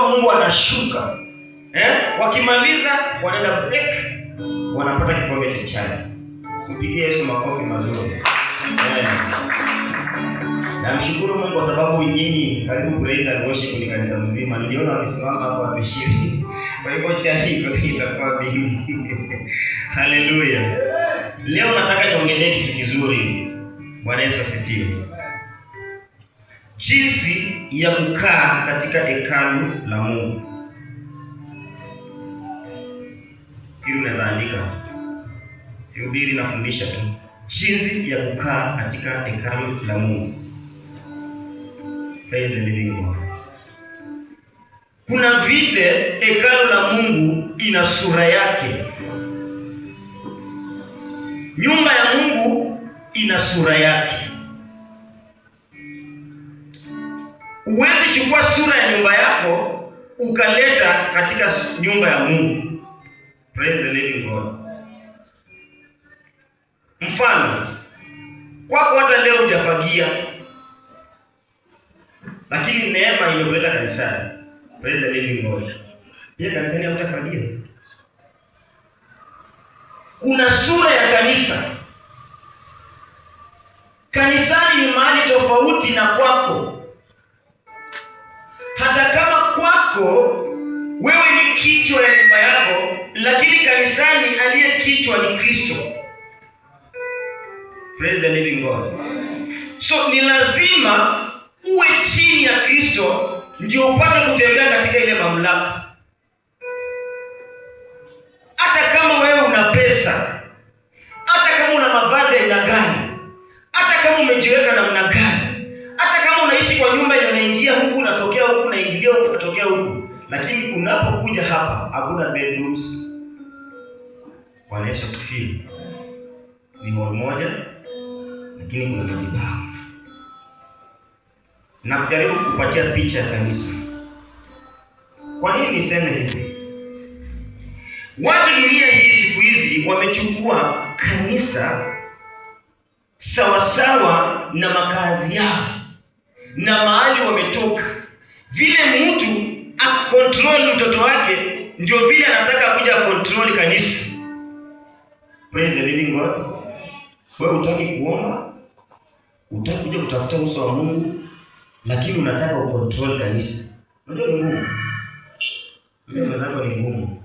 wa Mungu anashuka. Wakimaliza wanaenda break, wanapata kikombe cha chai. Tupigie Yesu makofi mazuri. Namshukuru Mungu kwa sababu nyinyi karibu praise and worship ni kanisa mzima. Niliona wakisimama hapa watu 20. Kwa hivyo chai itakuwa mingi. Haleluya. Leo nataka niongelee kitu kizuri. Bwana Yesu asifiwe. Jinsi ya kukaa katika hekalu la Mungu. Hili unaweza andika. Sihubiri, nafundisha tu. Jinsi ya kukaa katika hekalu la Mungu. Praise the living God. Kuna vile hekalu la Mungu ina sura yake. Nyumba ya Mungu ina sura yake. Uwezi chukua sura ya nyumba yako ukaleta katika nyumba ya Mungu. Praise the living God. Mfano, kwako hata leo hujafagia, lakini neema imekuleta kanisani. Praise the living God. Pia kanisani hutafagia. Kuna sura ya kanisa. Kanisani ni mahali tofauti na kwako. Hata kama kwako wewe ni kichwa ya nyumba yako, lakini kanisani aliye kichwa ni Kristo. Praise the living God. So ni lazima uwe chini ya Kristo ndio upate kutembea katika ile mamlaka. Hata kama wewe una pesa, hata kama una mavazi ya aina gani, hata kama umejiweka namna gani, hata kama unaishi kwa nyumba yenye unaingia huku unatokea huku, unaingilia huku unatokea huku, lakini unapokuja hapa hakuna bedrooms. Bwana Yesu asifiwe. Ni moja, lakini kuna madhabahu. Na kujaribu kupatia picha ya kanisa. Kwa nini niseme hivi? Watu dunia hii siku hizi wamechukua kanisa sawasawa na makazi yao na mahali wametoka. Vile mtu akontrol mtoto wake ndio vile anataka kuja control kanisa. Praise the living God. Wewe hutaki kuomba, hutaki kuja kutafuta uso wa Mungu, lakini unataka ucontrol kanisa. Unajua ni ngumu. Mimi mazako ni ngumu.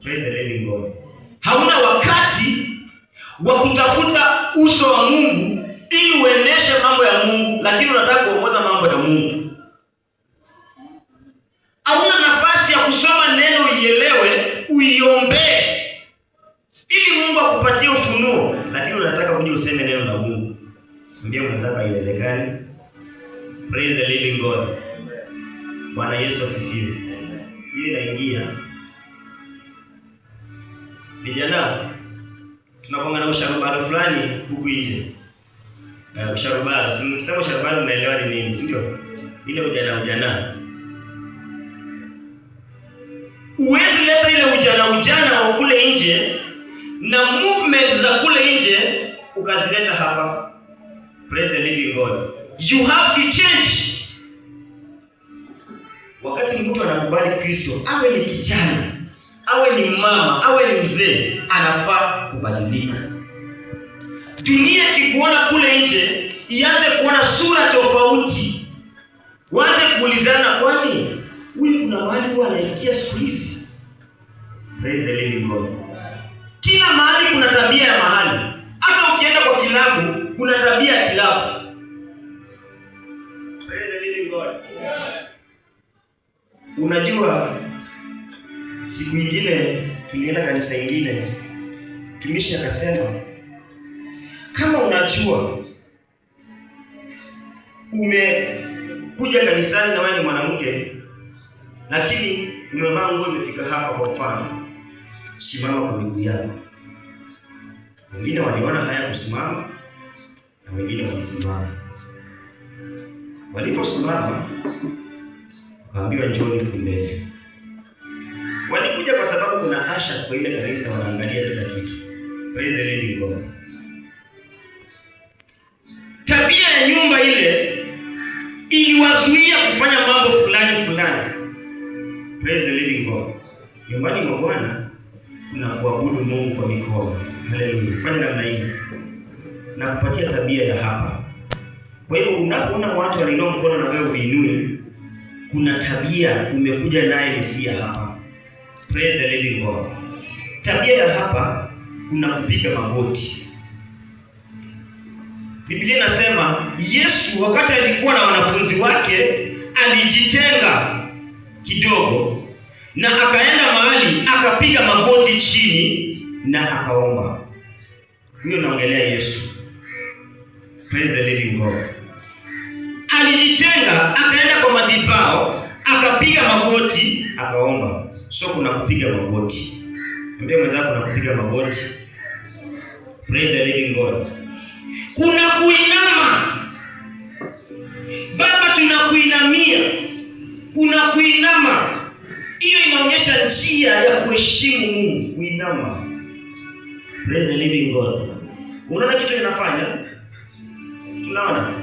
Praise the living God. Hauna wakati wa kutafuta uso wa Mungu ili uendeshe mambo ya Mungu, lakini unataka kuongoza mambo ya Mungu. Hauna nafasi ya kusoma neno uielewe, uiombee ili Mungu akupatie ufunuo, lakini unataka kuja useme neno la Mungu. Mbia mwenzako haiwezekani. Praise the living God. Bwana Yesu asifiwe. Hiyo inaingia. Vijana, tunakonga na usharubaro fulani huku nje. Usharubaro, ukisema usharubaro unaelewa ni nini, si ndio? Ile ujana. Uwezi leta ile ujana wa kule nje na movement za kule nje ukazileta hapa. Praise the living God. You have to change. Wakati mtu anakubali Kristo, awe ni kijana, awe ni mama, awe ni mzee, anafaa kubadilika. Dunia ikikuona kule nje, ianze kuona sura tofauti. Waanze kuulizana, kwani huyu kuna mahali huwa anaingia siku hizi? Praise the living God. Kila mahali kuna tabia ya mahali. Hata ukienda kwa kilabu, kuna tabia ya kilabu. Praise the living God. Unajua, siku nyingine tulienda kanisa nyingine, tumishi akasema, kama unajua umekuja kanisani na wewe ni mwanamke, lakini umevaa nguo imefika hapa kwa mfano, simama kwa miguu yako. Wengine waliona haya kusimama na wengine walisimama. Waliposimama wakaambiwa njoni mbele. Walikuja kwa sababu kuna ushers kwa ile kanisa wanaangalia kila kitu. Praise the living God. Tabia ya nyumba ile iliwazuia kufanya mambo fulani. Praise the living God. Nyumbani mwa Bwana kuna kuabudu Mungu kwa mikono. Haleluya. Fanya namna hii na kupatia tabia ya hapa. Kwa hivyo unapoona watu wanainua mkono na wewe uinue, kuna tabia umekuja naye si ya hapa. Praise the living God. Tabia ya hapa kuna kupiga magoti. Biblia inasema Yesu wakati alikuwa na wanafunzi wake alijitenga kidogo na akaenda mahali akapiga magoti chini na akaomba. Huyo naongelea Yesu. Praise the living God. Alijitenga akaenda kwa madhabahu akapiga magoti akaomba. So kuna kupiga magoti. Mwambie mwenzako kuna kupiga magoti. Praise the living God. Kuna kuinama. Baba tunakuinamia. Kuna kuinama. Hiyo inaonyesha njia ya kuheshimu Mungu, kuinama. Praise the living God. Unaona kitu inafanya? Tunaona.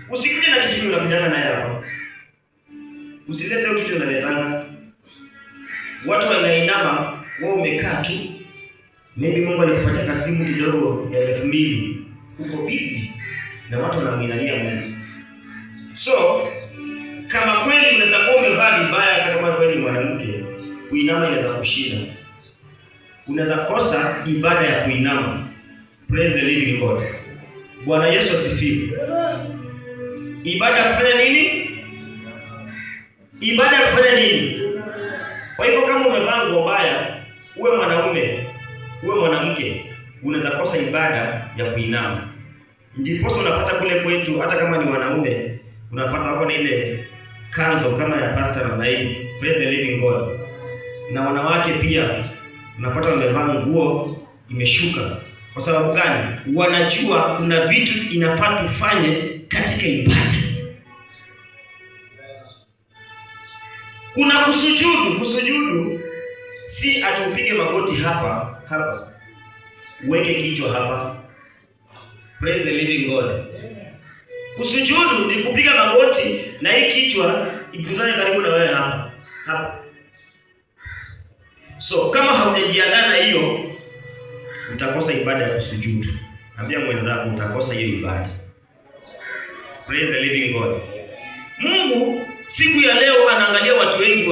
Usikuje na kitu unakujana naye hapa. Usilete hiyo kitu unaletanga. Watu wanainama, wewe umekaa tu. Maybe Mungu alikupatia kasimu kidogo ya 2000. Uko busy na watu wanamuinamia Mungu. So, kama kweli unaweza kuwa umevaa vibaya hata kama kweli ni mwanamke, kuinama inaweza kushinda. Unaweza kosa ibada ya kuinama. Praise the living God. Bwana Yesu asifiwe. Ibada ya kufanya nini? Ibada ya kufanya nini? Kwa hivyo kama umevaa nguo mbaya, uwe mwanaume, uwe mwanamke, unaweza kosa ibada ya kuinama. Ndipo unapata kule kwetu hata kama ni wanaume, unapata wako na ile kanzo kama ya pastor na nabii. Praise the living God. Na wanawake pia unapata wamevaa nguo imeshuka. Kwa sababu gani? Wanajua kuna vitu inafaa tufanye katika ibada. Kuna kusujudu. Kusujudu si atupige magoti hapa. Uweke kichwa hapa. Praise the living God. Kusujudu ni kupiga magoti na hii kichwa ikuzane karibu na wewe hapa. So kama haujajiandaa na hiyo, utakosa ibada ya kusujudu. Ambia mwenzako utakosa hiyo ibada. Praise the living God. Mungu siku ya leo anaangalia watu wengi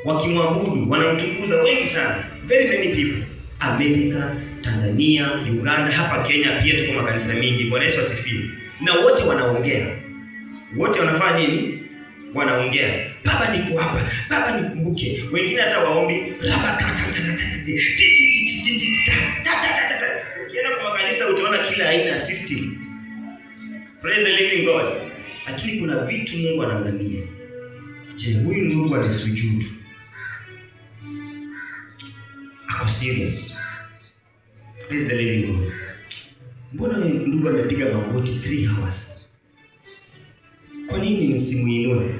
wakimwabudu, wanamtukuza wengi sana. Very many people. Amerika, Tanzania, Uganda, hapa Kenya pia tuko makanisa mingi. Bwana Yesu asifiwe. Na wote wanaongea. Wote wanafanya nini? Wanaongea. Baba niko hapa. Baba nikumbuke. Wengine hata waombi ukienda kwa makanisa utaona kila aina ya system. Praise the living God. Lakini kuna vitu Mungu anaangalia. Je, huyu ndugu anasujudu? Ako serious. Praise the living God. Mbona ndugu amepiga magoti 3 hours? Kwa nini nisimuinue?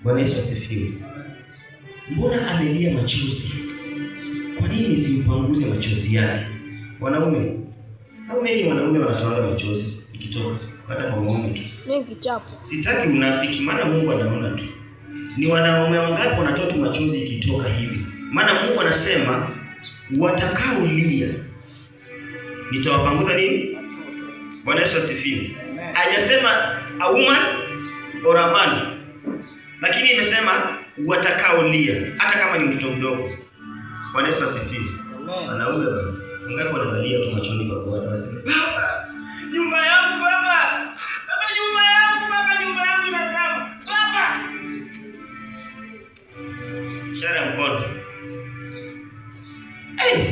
Bwana Yesu asifiwe. Mbona amelia machozi? Kwa nini nisimpanguze machozi yake? Wanaume. Au mimi wanaume wanatoa machozi ikitoka hata kwa muombe tu. Mimi kichapo. Sitaki unafiki, maana Mungu anaona tu. Ni wanaume wangapi wanatoa tu machozi ikitoka hivi? Maana Mungu anasema watakaolia nitawapanguza nini? Bwana Yesu asifiwe. Hajasema a woman or a man. Lakini imesema watakaolia hata kama ni mtoto mdogo. Bwana Yesu asifiwe. Wanaume wangapi wanazalia tu machoni kwa Bwana wasema, "Baba, nyumba yangu baba. Baba nyumba yangu baba, nyumba yangu inasama. Baba." Shara mkono.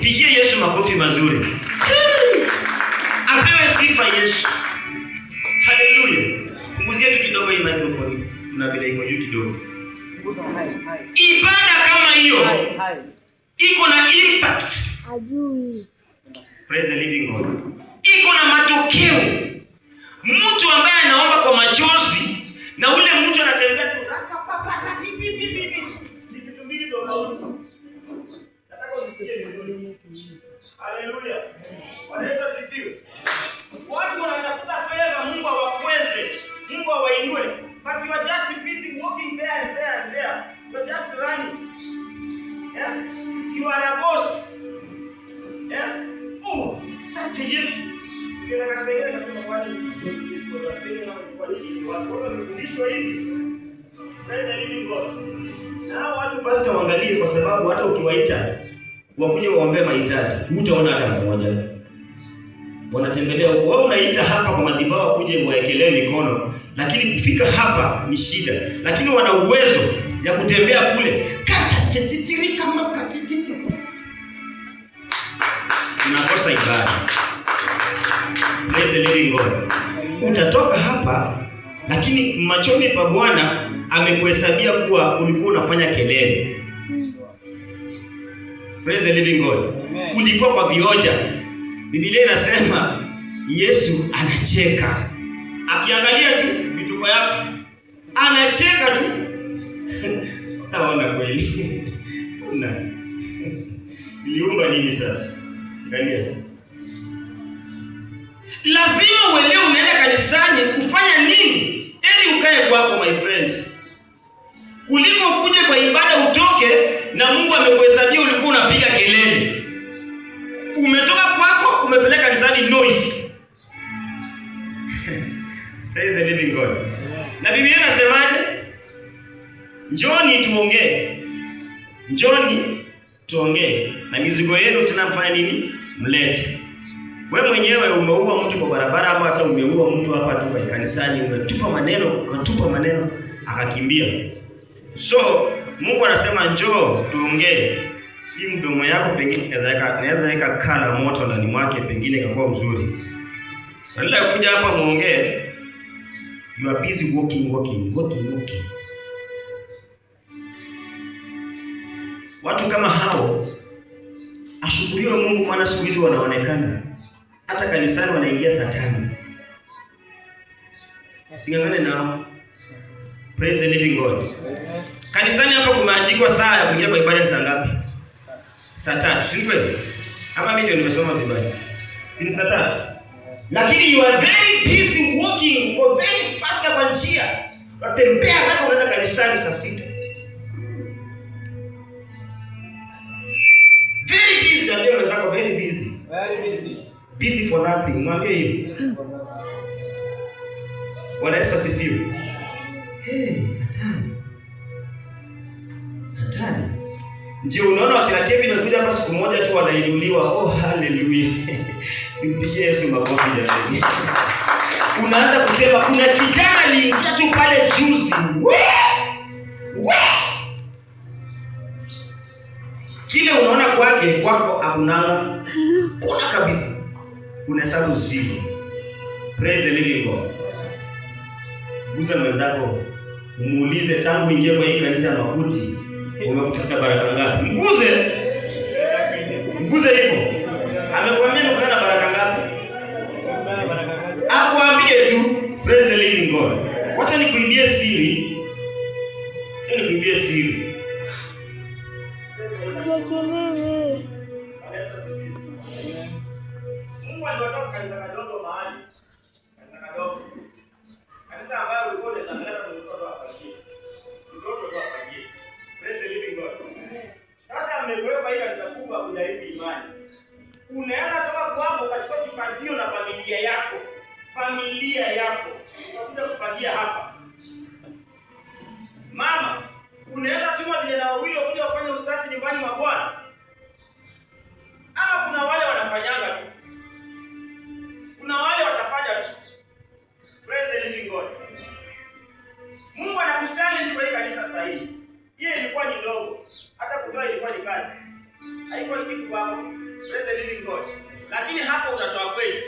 Pigie Yesu makofi mazuri. Apewe sifa Yesu. Haleluya. Punguzia tu kidogo hii microphone. Kuna vile iko juu kidogo. Ibada kama hiyo iko na impact. Praise the living God. Iko na matokeo. Mtu ambaye anaomba kwa machozi na ule mtu anatembea tu ni vitu mbili tofauti. Nataka unisikie vizuri. Haleluya. Bwana Yesu asifiwe. Watu wanatafuta fedha, Mungu awakweze, Mungu awainue, but you are just busy walking there and there and there. Na watu pastor waangalie, kwa sababu hata ukiwaita wakuje waombe mahitaji, hutaona hata mmoja. Wanatembelea huko, wewe unaita hapa kwa madhabahu wakuje waekelee mikono, lakini kufika hapa ni shida. Lakini wana uwezo ya kutembea kule kata titiri kama katititi. Unakosa ibada. Praise the living God. Utatoka hapa, lakini machoni pa Bwana amekuhesabia kuwa ulikuwa unafanya kelele. Praise the living God. Ulikuwa kwa vioja. Biblia inasema Yesu anacheka. Akiangalia tu vituko yako, anacheka tu. Sawa na kweli. Niliumba nini sasa? Angalia. Lazima uelewe unaenda kanisani kufanya nini? Ili ukae kwako my friend. Kuliko ukuje kwa ibada utoke na Mungu amekuhesabia ulikuwa unapiga kelele. Umetoka kwako umepeleka kanisani noise. Praise the living God. Na Biblia inasemaje? Njoni tuongee. Njoni tuongee. Na mizigo yenu tunamfanya nini? Mlete. Wewe mwenyewe umeua mtu kwa barabara, ama hata umeua mtu hapa tu kwa kanisani, umetupa maneno, ukatupa maneno akakimbia. So Mungu anasema njoo tuongee. Hii mdomo yako pengine naweza weka kala moto ndani mwake, pengine ikakuwa mzuri. Badala ya kuja hapa muongee, you are busy walking. Watu kama hao ashukuriwe Mungu, maana siku hizi wanaonekana. Hata kanisani wanaingia satani. Usingangane nao. Praise the living God. Kanisani hapa kumeandikwa saa ya kuingia kwa ibada ni saa ngapi? Saa 3, si kweli? Hapa mimi ndio nimesoma vibaya. Si ni saa 3? Lakini you are very busy walking, go very fast kwa njia. Unatembea hata unaenda kanisani saa 6. Very busy, ndio unaweza very busy. Very busy. Busy for nothing. Mwambie hiyo. Bwana Yesu asifiwe. Hatari. Ndio unaona wakina Kevin wanakuja hapa siku moja tu wanainuliwa. Oh hallelujah. Simpigie Yesu makofi jamani. Unaanza kusema kuna kijana aliingia tu pale juzi. Kile unaona kwako abunanga. Kuna kabisa. Unahesabu zero. Praise the living God. Guza mwenzako, umuulize tangu ingie kwa hii kanisa ya Makuti umekutana baraka ngapi? Mguze hivyo. Amekwambia unakutana baraka ngapi? Akwambie tu. Praise the living God. Wacha nikuibie siri. Mungu aliwatoa kanisa kadogo mahali. Kanisa kadogo. Kanisa ambayo ulikuwa unatangaza na mtoto afagie. Mtoto ndo afagie. Praise the living God. Sasa amekuweka hii kanisa kubwa kujaribu imani. Unaweza toka kwako ukachukua kifagio na familia yako. Unakuja kufagia hapa. Mama, unaweza tuma vijana wawili wakuja wafanye usafi nyumbani mwa Bwana. Ama kuna wale wanafanyanga tu. Kuna wale watafanya tu. Praise the living God. Mungu anakuchallenge kwa hii kanisa sasa hivi. Hiyo ilikuwa ni ndogo. Hata kutoa ilikuwa ni kazi. Haikuwa kitu kwako. Praise the living God. Lakini hapo utatoa kweli.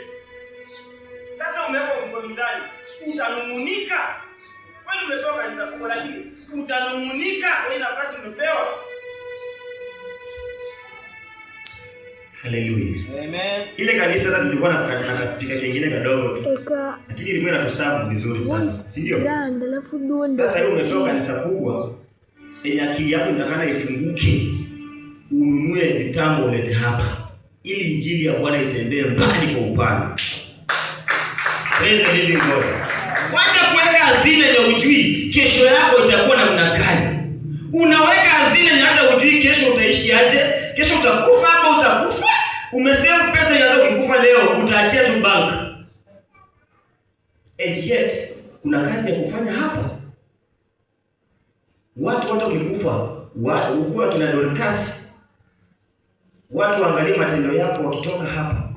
Sasa umewekwa mizani. Utanungunika. Kwani umepewa kanisa kubwa, lakini utanungunika kwa ile nafasi umepewa. Hallelujah. Amen. Ile kanisa hata tulikuwa na kaspika kingine kadogo tu. Lakini ilikuwa inatusabu vizuri sana. Si ndio? Sasa hiyo umetoka kanisa kubwa, akili yako inatakana ifunguke. Ununue vitambo ulete hapa ili injili ya Bwana itembee mbali kwa upana. Praise the living God. Wacha kuweka hazina ya ujui kesho yako itakuwa namna gani. Unaweka hazina ya hata ujui kesho utaishi aje. Kesho utakufa ama utakufa. Umesave pesa ya leo, ukikufa leo utaachia tu bank. And yet kuna kazi ya kufanya hapa. Watu wakikufa, ukua kina Dorcas, watu waangalie matendo yako wakitoka hapa.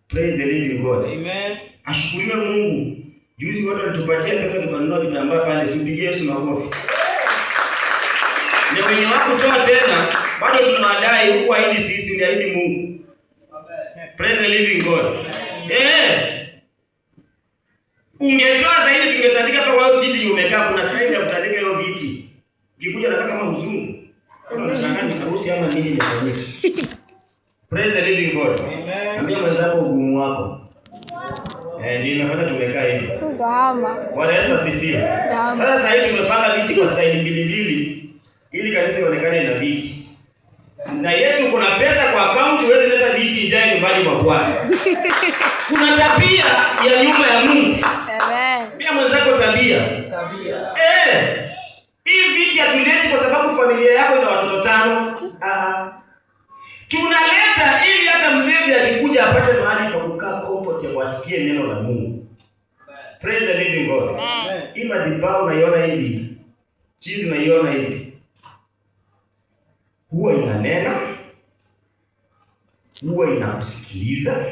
Praise the living God. Amen. Ashukuriwe Mungu. Juzi watu walitupatia pesa tukanunua vitambaa pale, tupigie Yesu makofi. Na wenye wakutoa tena, bado tunawadai huku haidi sisi, uliahidi Mungu. Praise the living God. Ungetoa zaidi tungetandika hapa kwa kiti umekaa, kuna staili ya kutandika hiyo viti. Ukikuja na kama mzungu. Unashangaa ni harusi ama nini imefanyika. Praise the living God. Amen. Ambia mwenzako ugumu wako. Ndio inafanya tumekaa hivi. Bwana Yesu asifiwe. Sasa hivi tumepanga viti kwa staili mbili ili kanisa ionekane na viti. Na yetu kuna pesa kwa account, uweze leta viti ijae nyumbani mwa Bwana. Kuna tabia ya nyumba ya Mungu. Amen. Pia mwenzako tabia. Hii viti hatuleti kwa sababu familia yako ina watoto 5. Tunaleta ili hata mlevi akikuja apate mahali pa kukaa comfortable, asikie neno la Mungu. Praise the living God. Amen. Hii madhabahu naiona hivi. Chizi naiona hivi. Huwa inanena, huwa inakusikiliza,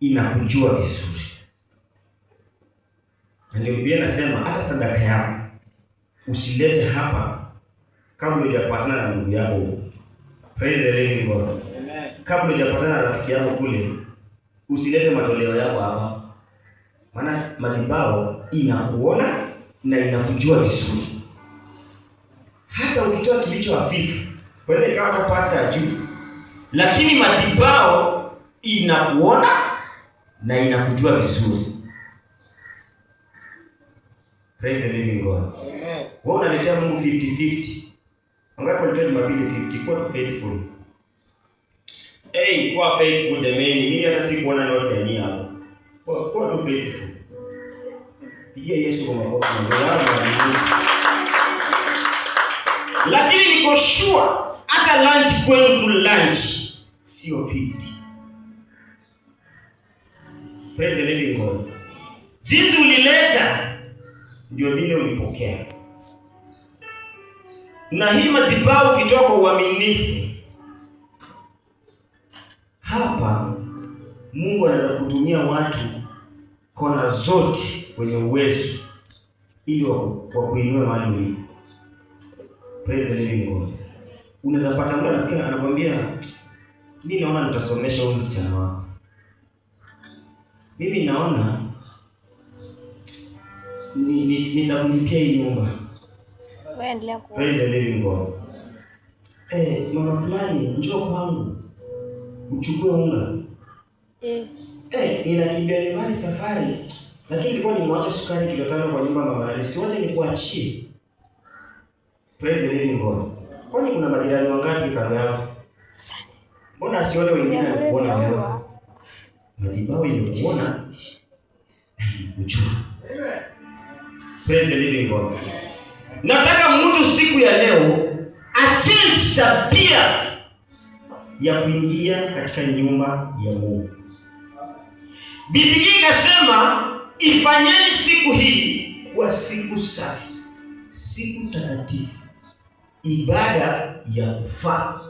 inakujua vizuri. Na ndio Biblia inasema hata sadaka yako usilete hapa kabla hujapatana na ndugu yako. Praise the living God. Amen. Kabla hujapatana na rafiki yako kule, usilete matoleo yako hapa. Maana madhabahu inakuona na inakujua vizuri. Hata ukitoa kilicho hafifu, wenda ikawa hata pastor juu, lakini madhabahu inakuona na inakujua vizuri. Praise the living God. Amen. Wewe unaletea Mungu 50-50. Wangapi walitoa Jumapili 50? Kuwa tu faithful. Kuwa faithful jamani. Mimi hata sikuona yote ya nia hapo. Kuwa tu faithful. Pigia Yesu kwa makofi na Mungu. Lakini niko sure hata lunch kwenu tu lunch sio 50. Praise the living God. Jinsi ulileta ndio vile ulipokea. Na hii madhabahu ukitoka kwa uaminifu, hapa Mungu anaweza kutumia watu kona zote wenye uwezo ili wakuinue mahali ulipo. Praise the living God. Unaweza pata mtu anasikia anakuambia, mimi naona nitasomesha huyu msichana wako. Mimi naona nitamlipia hii nyumba. Endelea ku. Praise the living God. Mama fulani njoo kwangu uchukue unga. Ninakimbia nyumbani safari, lakini nilikuwa nimwacha sukari kilo 5 kwa nyumba mama nani. Siwache nikuachie. Praise the living God. Kwani kuna majirani wangapi kando yako? Mbona asione wengine kuona wewe? Madhabahu inakuona. Ujue. Praise the living God. Nataka mtu siku ya leo achange tabia ya kuingia katika nyumba ya Mungu. Biblia inasema ifanyeni siku hii kuwa siku safi, siku takatifu, ibada ya kufaa.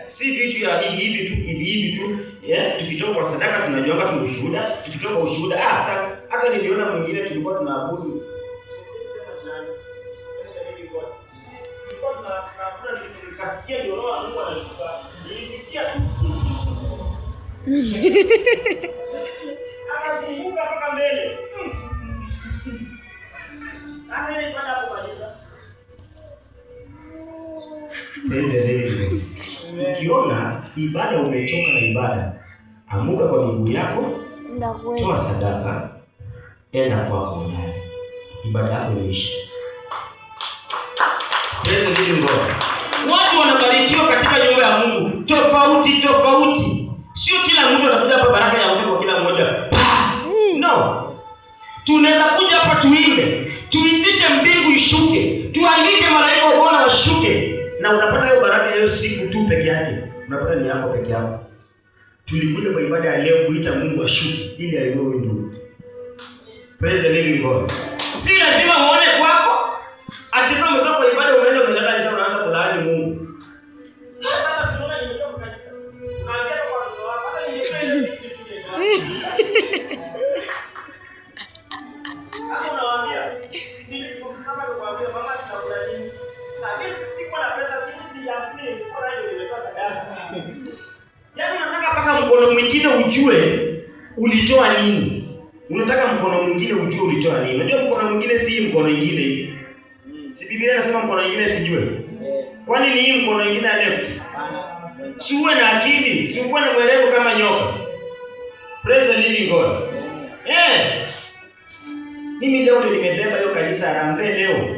Si vitu ya hivi tu. Tukitoka kwa sadaka tunajiomba tu ushuhuda, tukitoka ushuhuda sasa hata niliona mwingine tulikuwa tunaabudu. Nikasikia ndio roho Mungu anashuka. Nilisikia tu. Akafunguka mpaka mbele. Ana ile baada kumaliza. Praise the Lord. Ukiona ibada umechoka na ibada, amuka kwa miguu yako, toa sadaka, enda kwako ndani. Ibada yako imeisha. Praise the Lord. Watu wanabarikiwa katika nyumba ya Mungu tofauti. Sio kila mtu atakuja hapa baraka ya upepo kwa kila mmoja. No. Tunaweza kuja hapa tuimbe, tuitishe mbingu ishuke, tualike malaika wa Bwana washuke, na unapata hiyo baraka hiyo siku tu peke yake. Unapata ni yako peke yako. Tulikuja kwa ibada ya leo kuita Mungu ashuke ili aiwe ndugu. Praise the living God. Si lazima uone kwako. kumwambia mama tutakula nini? Na mimi sikuwa na pesa mimi sijafiki, kwa hiyo nimetoa sadaka. Yaani unataka mpaka mkono mwingine ujue ulitoa nini? Unataka mkono mwingine ujue ulitoa nini? Unajua mkono mwingine si mkono mwingine hii. Si Biblia inasema mkono mwingine sijue. Kwani ni hii mkono mwingine ya left? Si uwe na akili, si uwe na mwerevu kama nyoka. Praise the living God. Mimi leo ndio nimebeba hiyo kanisa ya Harambee leo.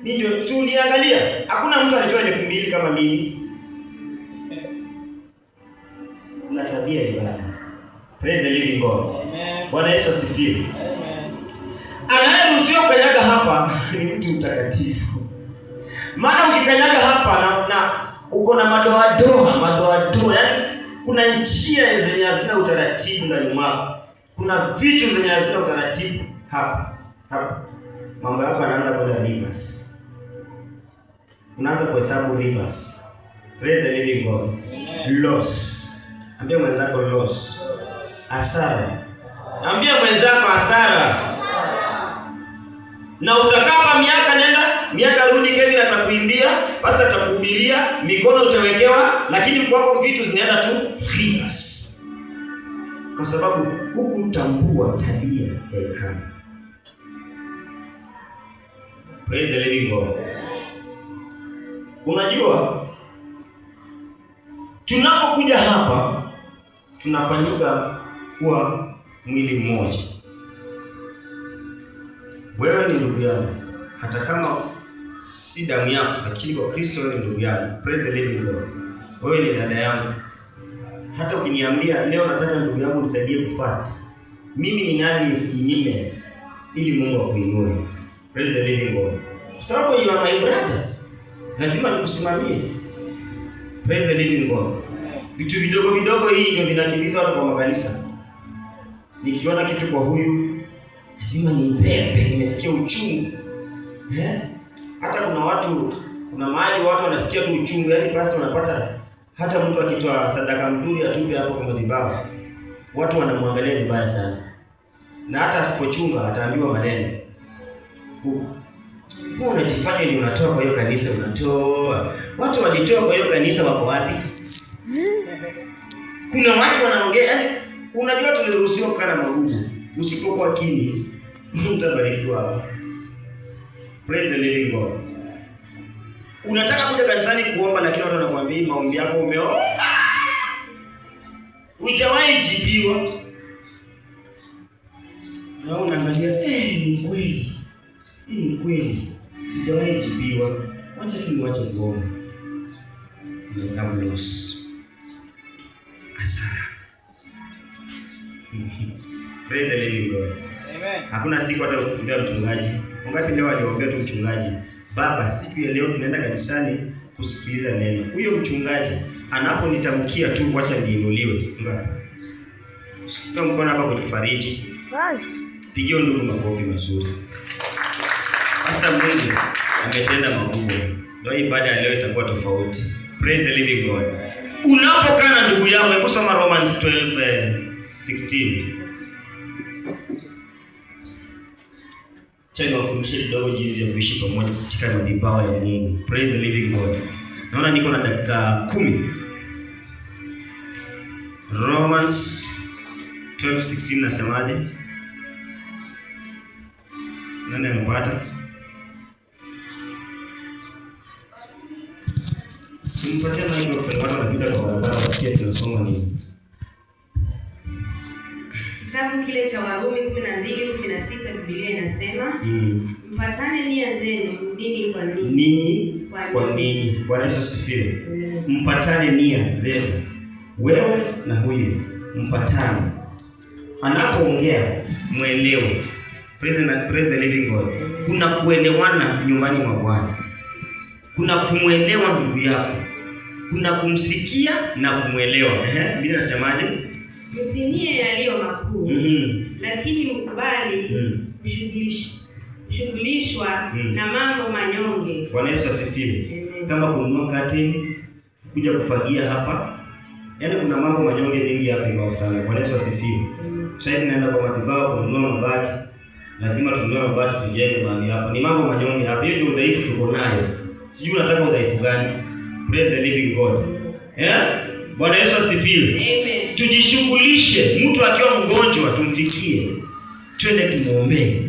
Mimi ndio si uliangalia? Hakuna mtu alitoa 2,000 kama mimi. Kuna tabia ibada. Praise the living God. Amen. Bwana Yesu asifiwe. Amen. Anayeruhusiwa kukanyaga hapa ni mtu mtakatifu. Maana ukikanyaga hapa na uko na madoa, yaani kuna njia zenye hazina utaratibu ndani mwako. Kuna vitu zenye hazina utaratibu hapa. Mambo yako yanaanza kwenda reverse. Unaanza kuhesabu reverse. Praise the living God. Amen. Loss. Ambia mwenzako loss. Hasara. Ambia mwenzako hasara. Na utakapa miaka rudi Kevin atakuimbia, pastor atakuhubiria, mikono utawekewa, lakini mkwako vitu zinaenda tu reverse. Kwa sababu hukutambua tabia ya hekima. Praise the living God. Unajua tunapokuja hapa tunafanyika kuwa mwili mmoja. Wewe ni ndugu yangu, hata kama si damu yako, lakini kwa Kristo ni ndugu yangu. Praise the living God. Wewe ni dada yangu. Hata ukiniambia leo nataka ndugu yangu nisaidie kufast, mimi ni nani nisijinyime ili Mungu akuinue? Praise the living God. Kwa sababu you are my brother, lazima nikusimamie. Praise the living God. Vitu vidogo hii ndio vinakimbiza watu kwa makanisa. Nikiona kitu kwa huyu lazima niibebe, nimesikia uchungu. Hata kuna mahali watu wanasikia tu uchungu, yaani pastor unapata hata mtu akitoa sadaka mzuri atupe hapo kwa madhabahu, watu wanamwangalia vibaya sana. Na hata asipochunga ataambiwa maneno. Huko unajifanya ndio unatoa kwa hiyo kanisa, unatoa. Watu walitoa kwa hiyo kanisa wako wapi? Kuna watu wanaongea, yaani unajua tuliruhusiwa kukaa na magugu. Usipokuwa kini, utabarikiwa hapa. Praise the living God. Unataka kuja kanisani kuomba, lakini watu wanakuambia maombi yako umeomba, hujawahi jibiwa. Na unaangalia ni kweli. Ni kweli. Sijawahi jibiwa. Wacha tu niwache kuomba. Nihesabu loss. Hasara. Praise the living God. Amen. Hakuna siku hata kuombea mchungaji. Wangapi leo waliombea tu mchungaji? Baba, siku ya leo tunaenda kanisani kusikiliza neno. Huyo mchungaji anaponitamkia tu wacha niinuliwe. Ngapi? Sikia mkono hapa kutufariji. Basi. Pigia ndugu makofi mazuri. Pastor Mungu ametenda makubwa. Ndio ibada leo itakuwa tofauti. Praise the living God. Unapokaa na ndugu yako, hebu soma Romans 12:16. Chani wafundishe kidogo jinsi ya kuishi pamoja katika madhabahu ya Mungu. Praise the living God. Naona niko na dakika 10. Romans 12:16 nasemaje? Nani amepata? Simpatia na hiyo kwa watu wanapita kwa barabara wasikie tunasoma nini. Kitabu kile cha Warumi 12:16 Biblia inasema, mpatane nia zenu nini kwa nini. Nini kwa nini. Bwana Yesu asifiwe. Mpatane nia zenu. Wewe na huyu mpatane. Anapoongea muelewe. Praise the living God. Kuna kuelewana nyumbani mwa Bwana. Kuna kumuelewa ndugu yako. Kuna kumsikia na kumuelewa. Biblia inasemaje? Msinie yaliyo makuu. Lakini mkubali kushughulishwa na mambo manyonge. Bwana Yesu asifiwe. Kama kununua kateni, kuja kufagia hapa. Yaani kuna mambo manyonge mengi hapa hivi sana. Bwana Yesu asifiwe. Sasa naenda kwa madhabahu kununua mabati. lazima tununue mabati tujenge mahali hapa. Ni mambo manyonge hapa. Hiyo ndio udhaifu tuko nayo. Sijui unataka udhaifu gani? Praise the living God. Bwana Yesu asifiwe. Amen. Tujishughulishe, mtu akiwa mgonjwa tumfikie. Twende tumuombee.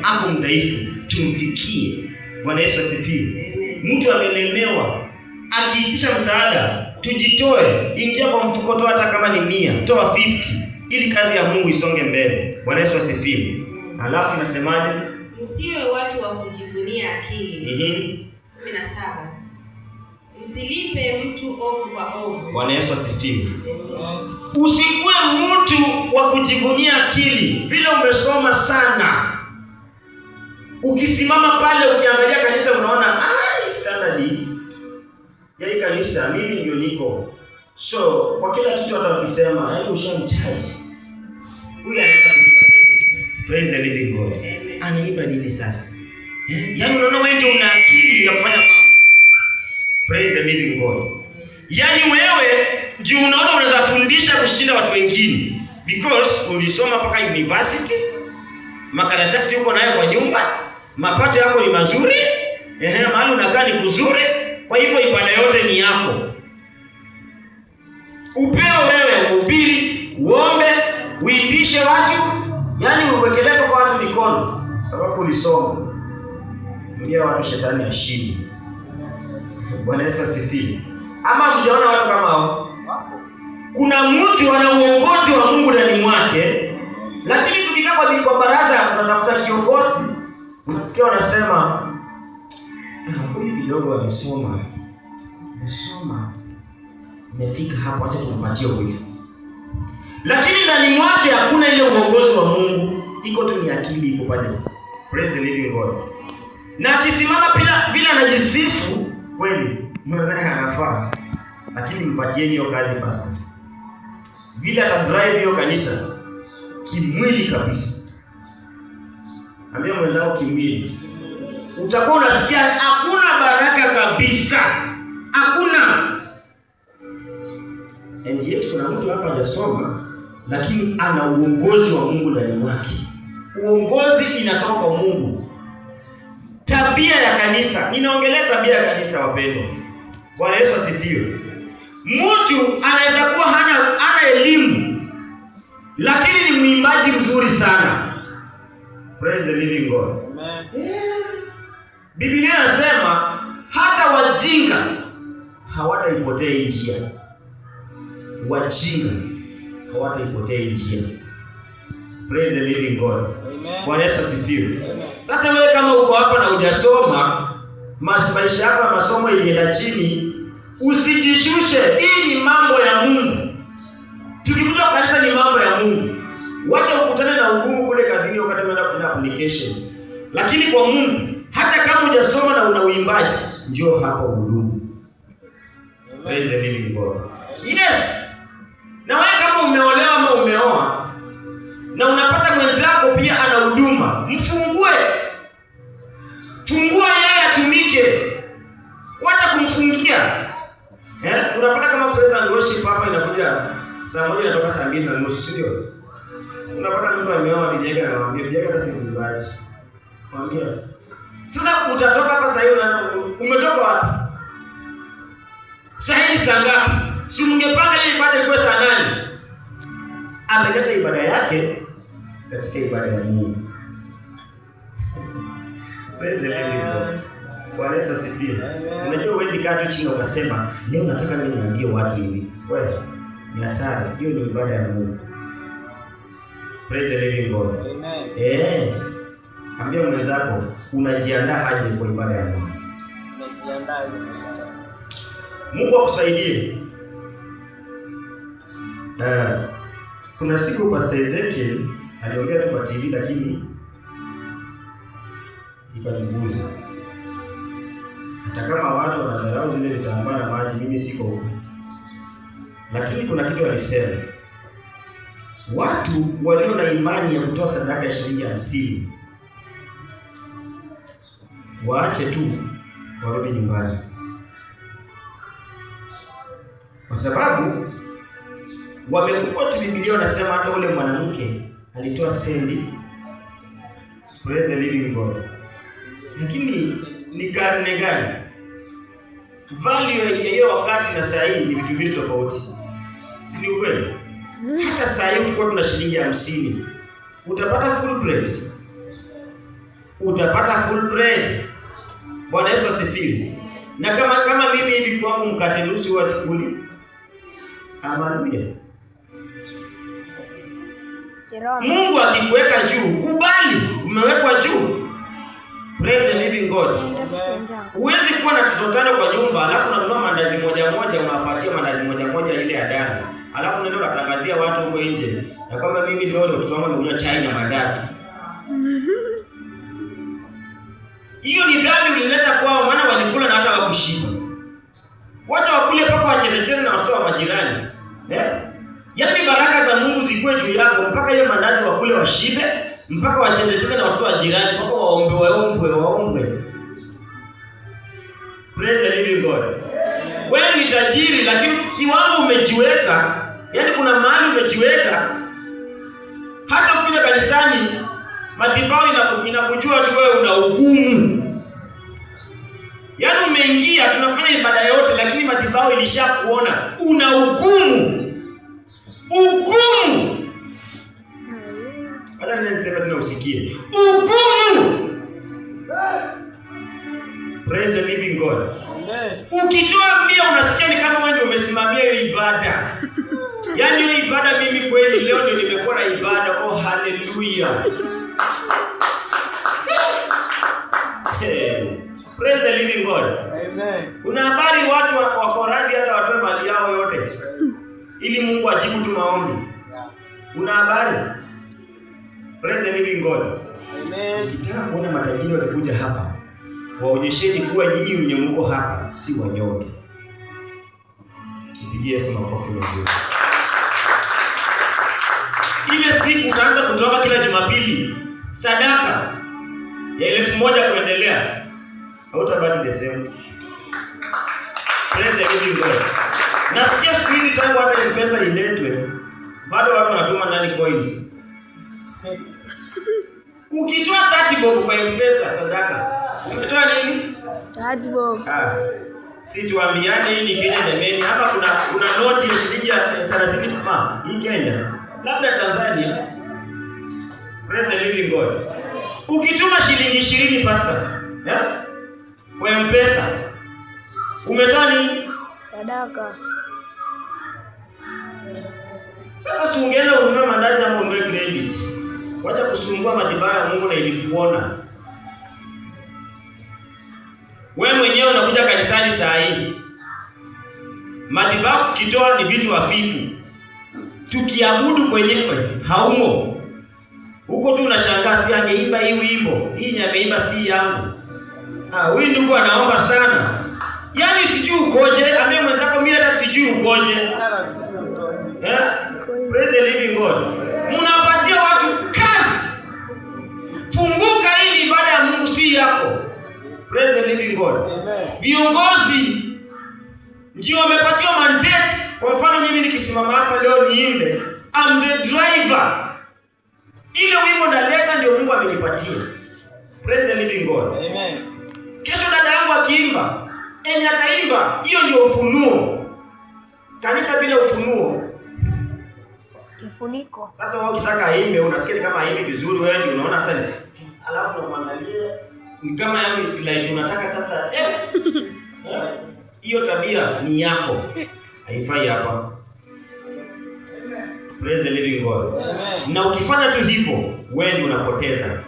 Ako mdhaifu, tumfikie. Bwana Yesu asifiwe. Mtu amelemewa, akiitisha msaada, tujitoe. Ingia kwa mfuko, toa hata kama ni 100, toa 50 ili kazi ya Mungu isonge mbele. Bwana Yesu asifiwe. Alafu nasemaje? Msiwe watu wa kujivunia akili. 17. Msilipe mtu ovu kwa ovu. Bwana Yesu asifiwe. Usikuwe mtu wa kujivunia akili. Vile umesoma sana, ukisimama pale ukiangalia kanisa unaona standard ya hii kanisa mimi ndio niko. So kwa kila kitu hata ukisema yaani ushamchaji. Huyu anataka praise the living God. Anaiba nini sasa? Yaani unaona wewe ndio una akili ya kufanya mambo. Praise the living God. Yaani wewe ndio unaona unaweza fundisha kushinda watu wengine because ulisoma mpaka university, makaratasi uko nayo kwa nyumba, mapato yako ni mazuri, mahali unakaa ni kuzuri, kwa hivyo ibada yote ni yako. Upeo wewe uhubiri, uombe, uimbishe watu, yaani uwekelee kwa watu mikono sababu ulisoma. Ndio watu shetani ashindi. Bwana Yesu asifiwe. Ama mjaona watu kama hao? Kuna mtu ana uongozi wa Mungu ndani mwake, lakini tukikaa kwa baraza tunatafuta kiongozi, unafikia wanasema huyu kidogo amesoma, amefika hapo, acha tumpatie huyu. Lakini ndani mwake hakuna ile uongozi wa Mungu, iko tu ni akili iko pale. Praise the living God. Na akisimama bila anajisifu kweli, mnaweza anafaa. Lakini mpatieni hiyo kazi pastor. Vile atadrive hiyo kanisa kimwili kabisa. Ambia mwenzao kimwili. Utakuwa unasikia hakuna baraka kabisa. Hakuna. And yet kuna mtu hapa hajasoma lakini ana uongozi wa Mungu ndani mwake. Uongozi inatoka kwa Mungu. Tabia ya kanisa. Ninaongelea tabia ya kanisa wapendwa. Bwana Yesu asifiwe. Mtu anaweza kuwa hana elimu lakini ni mwimbaji mzuri sana. Praise the living God. Amen. Biblia inasema hata wajinga hawataipotea njia. Wajinga hawataipotea njia. Praise the living God. Amen. Bwana Yesu asifiwe. Amen. Sasa wewe kama uko hapa na hujasoma, maisha yako ya masomo ilienda chini, usijishushe. Hii ni mambo ya Mungu. Tukikuja kanisa ni mambo ya Mungu. Wacha ukutane na ugumu kule kazini wakati unaenda kufanya applications. Lakini kwa Mungu, hata kama hujasoma na una uimbaji, njoo hapa uhudumu. Praise the living God. Yes. Na wewe kama umeolewa ama umeoa na unapata mwenzako pia ana huduma, mfungue. Fungua yeye atumike. Wacha kumfungia. Unapata kama praise and worship hapa inakuja saa 1 inatoka saa 2:30, sio? Unapata mtu ameoa vijana na anamwambia vijana hata si mbaji. Mwambie. Sasa utatoka hapa saa hiyo na umetoka wapi? Saa hii saa ngapi? Si mngepanga ile ibada kwa saa 8. Ameleta ibada yake katika ibada ya Mungu. Praise the living God. Bwana Yesu asifiwe. Unajua huwezi kaa tu chini ukasema leo nataka mimi niambie watu hivi. Wewe ni hatari. Hiyo ni ibada ya Mungu. Praise the living God. Amen. Ambia mwenzako unajiandaa aje kwa ibada ya Mungu? Unajiandaa aje? Mungu akusaidie. Kuna siku Pastor Ezekiel aliongea tu kwa TV lakini ikaniguza. Hata kama watu wanadharau zile vitambaa na maji, mimi siko huko. Lakini kuna kitu alisema. Watu walio na imani ya kutoa sadaka ya shilingi 50 waache tu warudi nyumbani. Kwa sababu wamekuwa Biblia wanasema hata ule mwanamke alitoa sendi Praise the living God. Lakini ni karne gani? Value ya hiyo wakati na saa hii ni vitu mbili tofauti. Si ni ukweli? Hata saa hii ukikuwa tuna shilingi 50, utapata full bread. Utapata full bread. Bwana Yesu asifiwe. Na kama mimi hivi kwangu mkate nusu wa sikuli. Haleluya. Mungu akikuweka juu, kubali umewekwa juu. Praise the living God. Huwezi kuwa na tuzotano kwa nyumba, alafu unanunua mandazi moja moja, unawapatia mandazi moja moja ile adara. Alafu ndio unatangazia watu huko nje na kwamba mimi ndio watoto wangu wamekunywa chai na mandazi. Hiyo ni dhambi ulileta kwao, maana walikula na hata wakushiba. Wacha wakule paka wachezecheze na watoto wa majirani. Yaani baraka za Mungu zikuwe juu yako mpaka hiyo mandazi wakule washibe, mpaka wachezecheze na watoto wa jirani, mpaka waombe. Praise the living God. Wewe ni tajiri lakini kiwango umejiweka, yaani kuna mahali umejiweka. Hata ukija kanisani, madhabahu inakujua tu wewe una ugumu. Yaani umeingia tunafanya ibada yote lakini madhabahu ilishakuona una ugumu. Ugumu. Hata niseme tena usikie. Ugumu. Praise the living God. Amen. Ukitoa mia unasikia ni kama wewe ndio umesimamia hiyo ibada. Yaani hiyo ibada mimi kweli leo ndio nimekuwa na ibada. Oh hallelujah. Praise the living God. Amen. Kuna habari watu wako radhi hata watoe mali yao yote ili Mungu ajibu tu maombi. Una habari? Praise the living God. Amen. Ukitaka kuona matajiri wakikuja hapa, waonyesheni kuwa nyinyi wenye mko hapa si wanyonge. Pigie Yesu makofi mazuri. Ile siku utaanza kutoa kila Jumapili sadaka ya 1000 kuendelea. Hautabaki the same. Praise the living God. Nasikia siku hizi tangu hata pesa iletwe, bado watu wanatuma ndani coins. Ukitoa 30 bob kwa pesa sadaka, umetoa nini? 30 bob. Si tuambiane hii ni Kenya jameni. Hapa kuna noti ya shilingi 30 hii Kenya. Labda Tanzania. Praise the living God. Ukituma shilingi 20 pastor, kwa M-Pesa, umetoa nini? Sadaka. Sasa si ungeenda ununue mandazi ama ununue credit. Wacha kusumbua madhabahu ya Mungu na ilikuona. Wewe mwenyewe unakuja kanisani saa hii. Madhabahu kitoa ni vitu hafifu. Tukiabudu kwenyewe haumo. Huko tu unashangaa si angeimba hii wimbo. Hii nyameimba si yangu. Huyu ndugu anaomba sana. Yaani sijui ukoje, ambie mwenzako mimi hata sijui ukoje. Praise the living God. Mnapatia watu kazi. Funguka hii ibada ya Mungu si yako. Praise the living God. Amen. Viongozi ndio wamepatiwa mandate. Kwa mfano mimi nikisimama hapa leo niimbe, I'm the driver. Ile wimbo naleta ndio Mungu amenipatia. Praise the living God. Amen. Kesho dada yangu akiimba, ataimba, hiyo ndio ufunuo. Kanisa bila ufunuo kifuniko. Sasa wewe ukitaka aimbe unasikia kama aimbe vizuri wewe ndio unaona sasa. Alafu unamwangalia ni kama yani it's like unataka sasa hiyo tabia ni yako. Haifai hapa. Praise the living God. Amen. Na ukifanya tu hivyo wewe ndio unapoteza.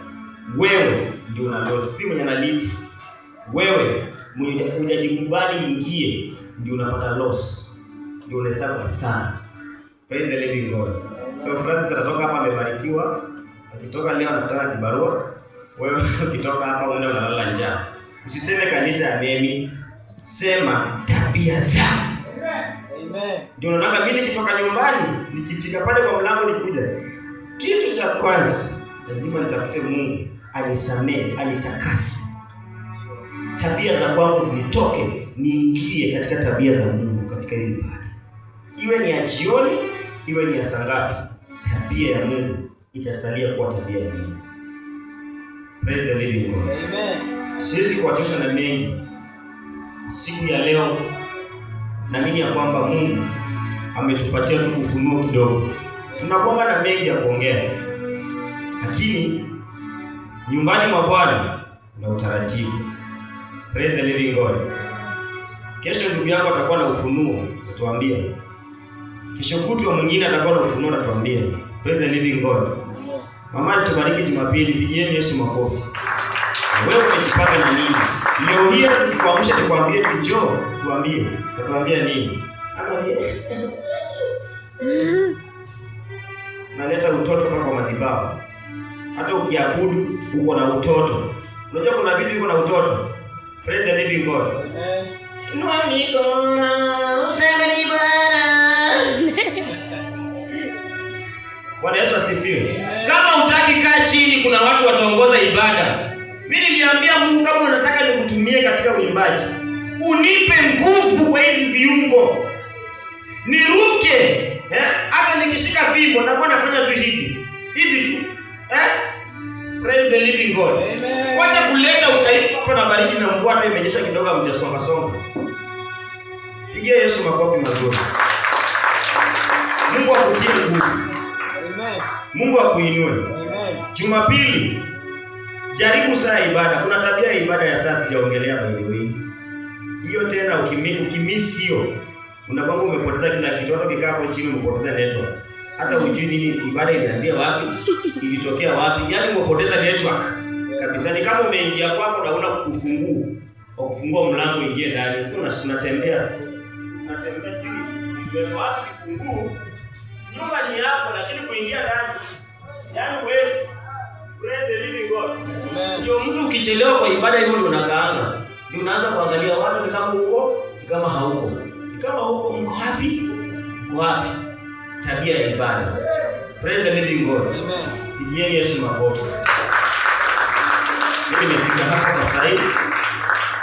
Wewe ndio unalosi, si mwenye analiti. Wewe mwenye unajikubali ingie ndio unapata loss. Ndio unahesabu sana. Praise the living God. So Francis atatoka hapa amebarikiwa. Akitoka leo anakutana kibarua. Wewe ukitoka hapa unaenda unalala njaa. Usiseme kanisa ya mimi. Sema tabia zako. Amen. Ndio nataka mimi nikitoka nyumbani, nikifika pale kwa mlango nikuja. Kitu cha kwanza lazima nitafute Mungu anisamee, anitakase. Tabia za kwangu zitoke, niingie katika tabia za Mungu katika hii ibada. Iwe ni ya jioni, iwe ni ya saa ngapi, tabia ya Mungu itasalia kuwa tabia ya Mungu. Praise the living God. Amen. Siwezi kuwatosha na mengi siku ya leo. Naamini ya kwamba Mungu ametupatia tu ufunuo kidogo. Tunakuwa na mengi ya kuongea, lakini nyumbani mwa Bwana na utaratibu. Praise the living God. Kesho ndugu yangu atakuwa na ufunuo, atatuambia. Kesho kutwa mwingine atakuwa na ufunuo, atatuambia. Praise the living God. Mama tubariki Jumapili, pigieni Yesu makofi. Wewe umejipanga na nini? Leo hii tukikuamsha tukwambie njoo, tuambie. Tuambia nini? Ama ni naleta utoto kwa madhabahu. Hata ukiabudu uko na utoto. Unajua kuna vitu viko na utoto. Praise the living God. Inua mikono, useme ni Bwana. Bwana Yesu asifiwe. Kama hutaki kaa chini, kuna watu wataongoza ibada. Mimi niliambia Mungu, kama unataka nikutumie katika uimbaji, unipe nguvu kwa hizi viungo. Niruke. Hata nikishika fimbo na Bwana nafanya tu hivi. Hivi tu. Praise the living God. Amen. Wacha kuleta ukaipa hapa na baridi na mvua hata imenyesha kidogo mtasonga songa. Pigia Yesu makofi mazuri. Mungu akutie nguvu. Amen. Mungu akuinue. Amen. Jumapili jaribu saa ibada. Kuna tabia ya ibada ya saa sijaongelea by the way. Hiyo tena ukimiss hiyo unakuwa umepoteza kila kitu. Hata ukikaa hapo chini umepoteza network. Hata hujui nini ibada ilianzia wapi, ilitokea wapi. Yaani umepoteza network kabisa. Ni kama umeingia kwako na una ufunguo wa kufungua mlango ingie ndani. Sio unatembea. Unatembea siri. Ndio wapi kifunguo? Nyumba ni yako lakini kuingia ndani. Yaani huwezi. Praise the living God. Ndio mtu ukichelewa kwa ibada hiyo ndio unakaanga. Ndio unaanza kuangalia watu ni kama huko, ni kama hauko. Ni kama huko mko wapi? Mko wapi? Tabia ya ibada. Praise the living God. Amen. Pigieni Yesu makofi. Mimi nimefika hapa kwa sasa hivi.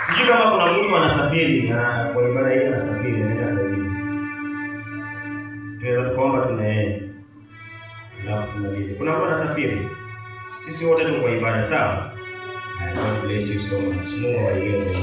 Sijui kama kuna mtu anasafiri kwa ibada hii, anasafiri anaenda kazini. Tunaweza tukaomba tunaenda. Alafu tumalize. Kuna mtu anasafiri? Sisi wote tuko kwa ibada, sawa? God bless you so much. Mungu awabariki.